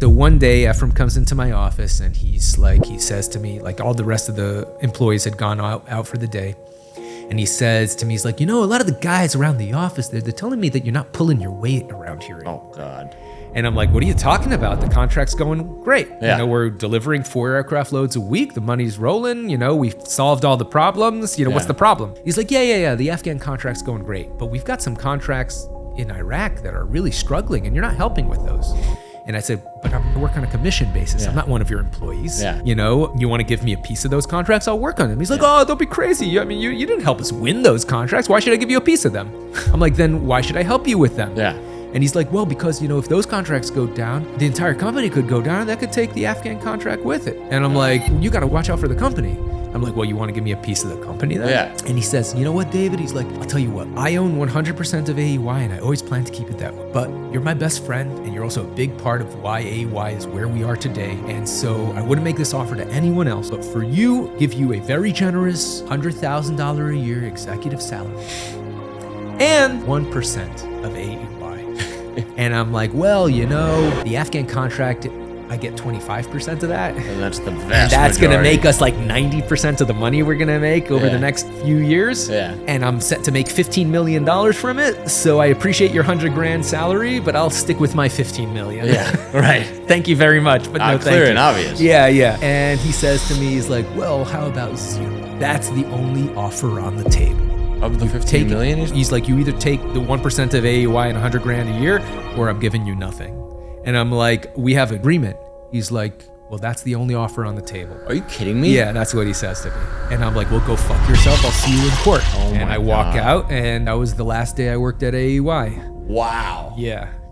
So one day Ephraim comes into my office and he says to me, like all the rest of the employees had gone out for the day. And he says to me, he's like, a lot of the guys around the office, they're telling me that you're not pulling your weight around here anymore. Oh, God. And I'm like, what are you talking about? The contract's going great. Yeah. We're delivering 4 aircraft loads a week. The money's rolling. We've solved all the problems. What's the problem? He's like, yeah. The Afghan contract's going great. But we've got some contracts in Iraq that are really struggling and you're not helping with those. And I said, but I'm gonna work on a commission basis. I'm not one of your employees. Yeah. You want to give me a piece of those contracts? I'll work on them. He's like, oh, don't be crazy. You didn't help us win those contracts. Why should I give you a piece of them? I'm like, then why should I help you with them? Yeah. And he's like, well, because, if those contracts go down, the entire company could go down and that could take the Afghan contract with it. And I'm like, you got to watch out for the company. I'm like, well, you want to give me a piece of the company then? Yeah. And he says, you know what, David? He's like, I'll tell you what, I own 100% of AEY and I always plan to keep it that way. But you're my best friend and you're also a big part of why AEY is where we are today. And so I wouldn't make this offer to anyone else, but for you, give you a very generous $100,000 a year executive salary and 1% of AEY. And I'm like, well, the Afghan contract, I get 25% of that. And that's the vast That's majority. going to make us like 90% of the money we're going to make over the next few years. Yeah. And I'm set to make $15 million from it. So I appreciate your $100,000 salary, but I'll stick with my $15 million. Yeah, right. Thank you very much, but no thank you. Clear and obvious. Yeah. And he says to me, he's like, well, how about 0? That's the only offer on the table. Of the 15 million? He's like, you either take the 1% of AEY and $100,000 a year, or I'm giving you nothing. And I'm like, we have agreement. He's like, well, that's the only offer on the table. Are you kidding me? Yeah, that's what he says to me. And I'm like, well, go fuck yourself. I'll see you in court. Oh and my I walk God. out, and that was the last day I worked at AEY. Wow. Yeah.